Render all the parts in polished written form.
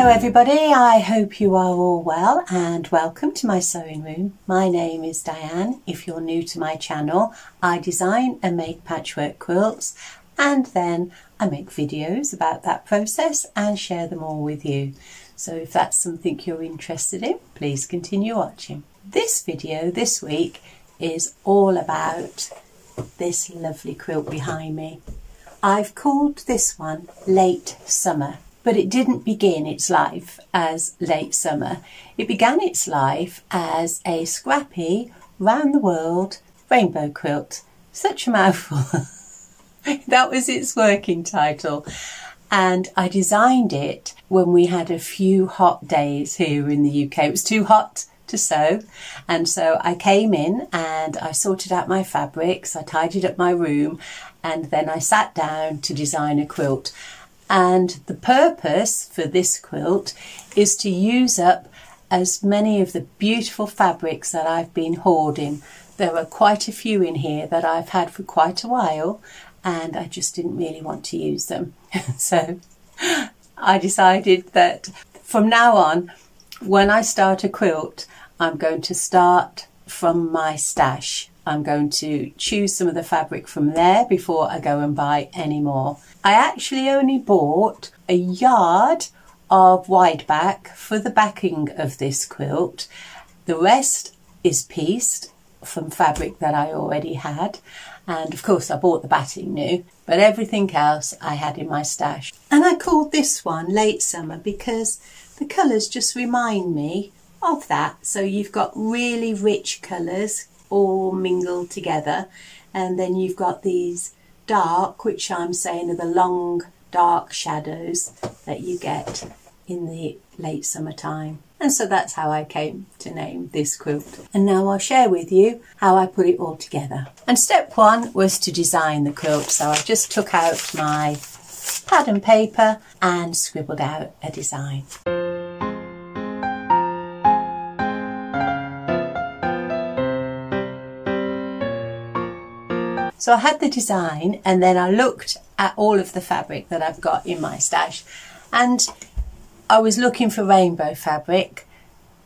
Hello everybody, I hope you are all well and welcome to my sewing room. My name is Diane. If you're new to my channel, I design and make patchwork quilts and then I make videos about that process and share them all with you. So if that's something you're interested in, please continue watching. This video this week is all about this lovely quilt behind me. I've called this one Late Summer. But it didn't begin its life as late summer. It began its life as a scrappy, round the world rainbow quilt. Such a mouthful. That was its working title. And I designed it when we had a few hot days here in the UK. It was too hot to sew. And so I came in and I sorted out my fabrics. I tidied up my room and then I sat down to design a quilt. And the purpose for this quilt is to use up as many of the beautiful fabrics that I've been hoarding. There are quite a few in here that I've had for quite a while and I just didn't really want to use them. So I decided that from now on, when I start a quilt, I'm going to start from my stash. I'm going to choose some of the fabric from there before I go and buy any more. I actually only bought a yard of wide back for the backing of this quilt. The rest is pieced from fabric that I already had. And of course I bought the batting new, but everything else I had in my stash. And I called this one Late Summer because the colours just remind me of that. So you've got really rich colours all mingled together, and then you've got these dark, which I'm saying are the long dark shadows that you get in the late summertime. And so that's how I came to name this quilt. And now I'll share with you how I put it all together. And step one was to design the quilt. So I just took out my pad and paper and scribbled out a design. So I had the design and then I looked at all of the fabric that I've got in my stash, and I was looking for rainbow fabric,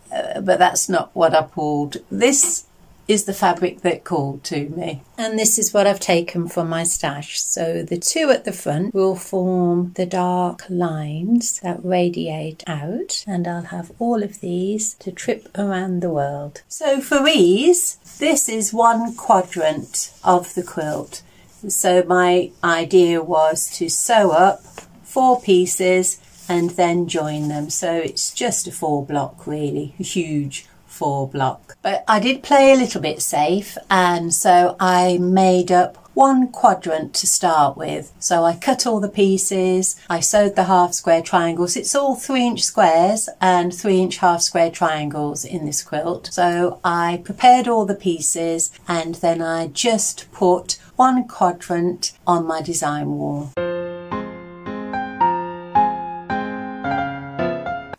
but that's not what I pulled. This is the fabric that called to me, and this is what I've taken from my stash. So the two at the front will form the dark lines that radiate out, and I'll have all of these to trip around the world. So for ease, this is one quadrant of the quilt. So my idea was to sew up 4 pieces and then join them. So it's just a 4 block really, a huge 4 block. But I did play a little bit safe, and so I made up 1 quadrant to start with. So I cut all the pieces, I sewed the half square triangles. It's all 3-inch squares and 3-inch half square triangles in this quilt. So I prepared all the pieces and then I just put 1 quadrant on my design wall.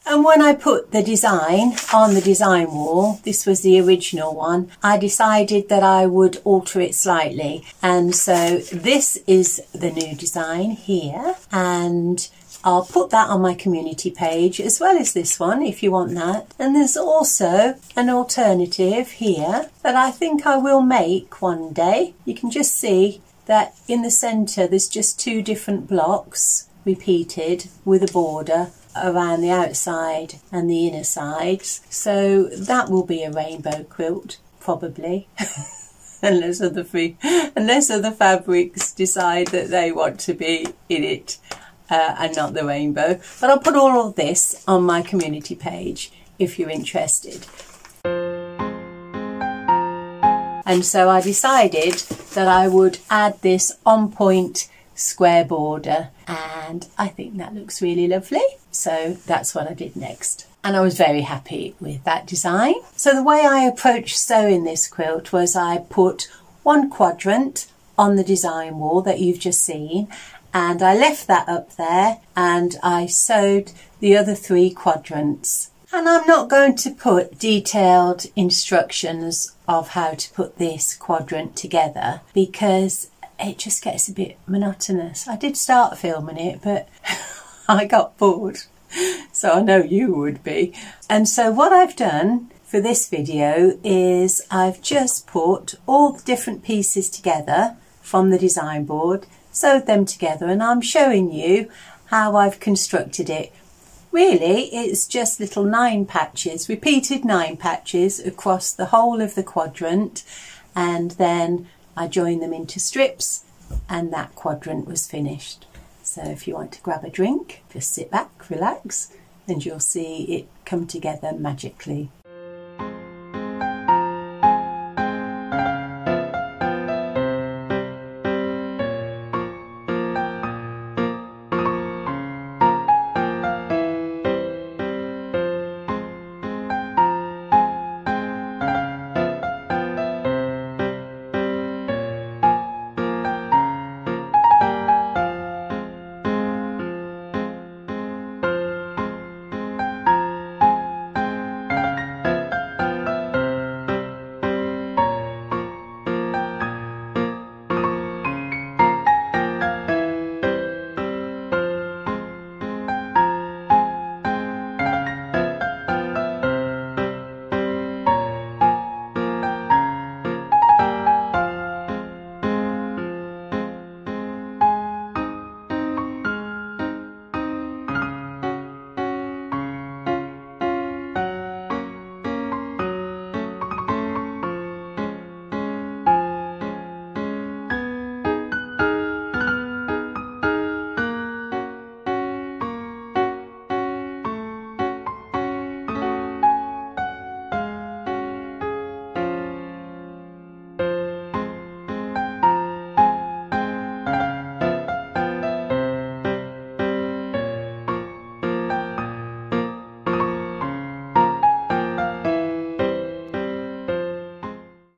And when I put the design on the design wall, this was the original one, I decided that I would alter it slightly. And so this is the new design here, and I'll put that on my community page as well as this one if you want that. And there's also an alternative here that I think I will make one day. You can just see that in the centre there's just 2 different blocks repeated with a border around the outside and the inner sides. So that will be a rainbow quilt probably. unless other fabrics decide that they want to be in it and not the rainbow. But I'll put all of this on my community page if you're interested. And so I decided that I would add this on point square border, and I think that looks really lovely. So that's what I did next. And I was very happy with that design. So the way I approached sewing this quilt was I put 1 quadrant on the design wall that you've just seen, and I left that up there and I sewed the other 3 quadrants. And I'm not going to put detailed instructions of how to put this quadrant together because it just gets a bit monotonous. I did start filming it, but I got bored. So I know you would be. And so what I've done for this video is I've just put all the different pieces together from the design board, sewed them together, and I'm showing you how I've constructed it. Really, it's just little 9 patches, repeated 9 patches across the whole of the quadrant, and then I joined them into strips and that quadrant was finished. So if you want to grab a drink, just sit back, relax, and you'll see it come together magically.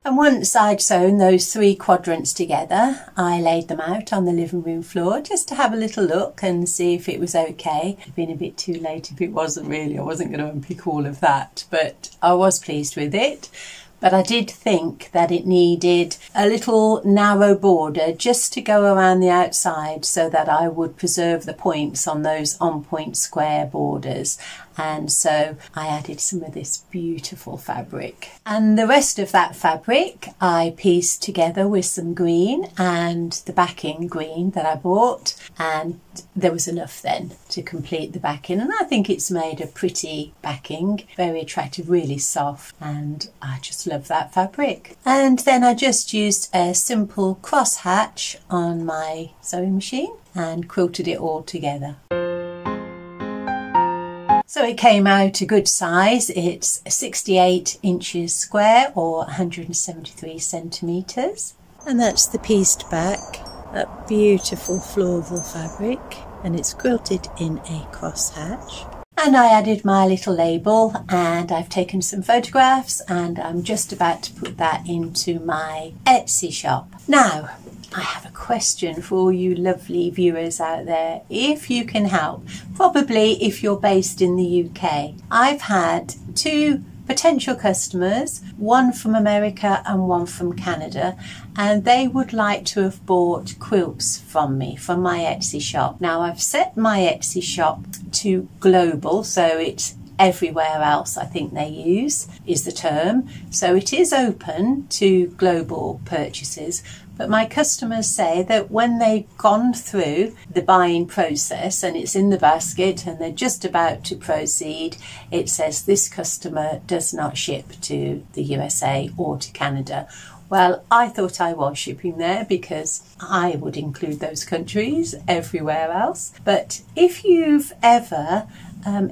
And once I'd sewn those 3 quadrants together, I laid them out on the living room floor just to have a little look and see if it was okay. It'd been a bit too late if it wasn't really. I wasn't going to unpick all of that, but I was pleased with it. But I did think that it needed a little narrow border just to go around the outside so that I would preserve the points on those on-point square borders. And so I added some of this beautiful fabric. And the rest of that fabric I pieced together with some green and the backing green that I bought. And there was enough then to complete the backing. And I think it's made a pretty backing, very attractive, really soft. And I just love that fabric. And then I just used a simple cross hatch on my sewing machine and quilted it all together. So it came out a good size. It's 68 inches square or 173 centimetres. And that's the pieced back, that beautiful floral fabric, and it's quilted in a cross hatch. And I added my little label, and I've taken some photographs, and I'm just about to put that into my Etsy shop. Now, I have a question for all you lovely viewers out there, if you can help. Probably if you're based in the UK. I've had 2 potential customers, one from America and one from Canada, and they would like to have bought quilts from me, from my Etsy shop. Now I've set my Etsy shop to global, so it's everywhere else I think they use is the term. So it is open to global purchases. But my customers say that when they've gone through the buying process and it's in the basket and they're just about to proceed, it says this customer does not ship to the USA or to Canada. Well, I thought I was shipping there because I would include those countries everywhere else. But if you've ever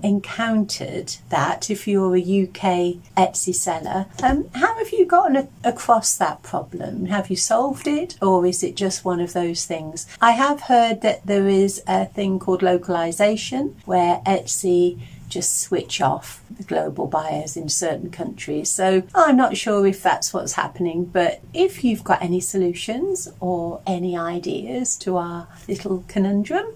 encountered that, if you're a UK Etsy seller, how have you gotten across that problem? Have you solved it, or is it just one of those things? I have heard that there is a thing called localization where Etsy just switch off the global buyers in certain countries. So I'm not sure if that's what's happening, but if you've got any solutions or any ideas to our little conundrum,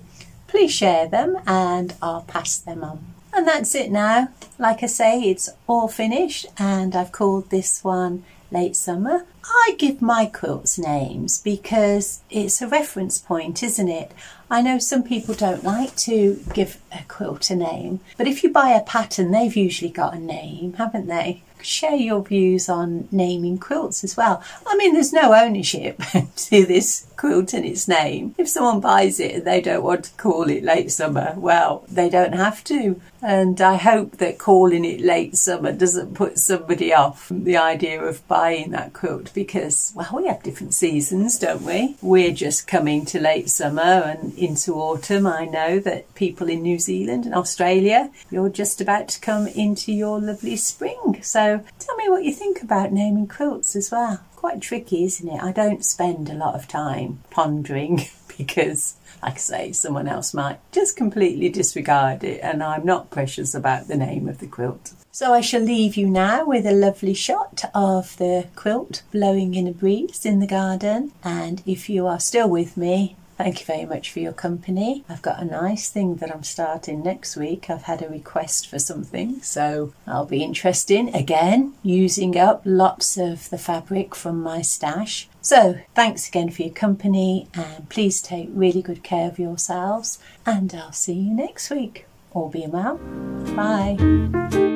please share them and I'll pass them on. And that's it now. Like I say, it's all finished, and I've called this one Late Summer. I give my quilts names because it's a reference point, isn't it? I know some people don't like to give a quilt a name, but if you buy a pattern, they've usually got a name, haven't they? Share your views on naming quilts as well. I mean, there's no ownership to this quilt and its name. If someone buys it and they don't want to call it late summer, well, they don't have to. And I hope that calling it late summer doesn't put somebody off the idea of buying that quilt, because, well, we have different seasons, don't we? We're just coming to late summer and into autumn. I know that people in New Zealand and Australia, you're just about to come into your lovely spring. So tell me what you think about naming quilts as well. Quite tricky, isn't it? I don't spend a lot of time pondering because, like I say, someone else might just completely disregard it, and I'm not precious about the name of the quilt. So I shall leave you now with a lovely shot of the quilt blowing in a breeze in the garden. And if you are still with me, thank you very much for your company. I've got a nice thing that I'm starting next week. I've had a request for something, so I'll be interested again, using up lots of the fabric from my stash. So thanks again for your company, and please take really good care of yourselves, and I'll see you next week. All being well. Bye.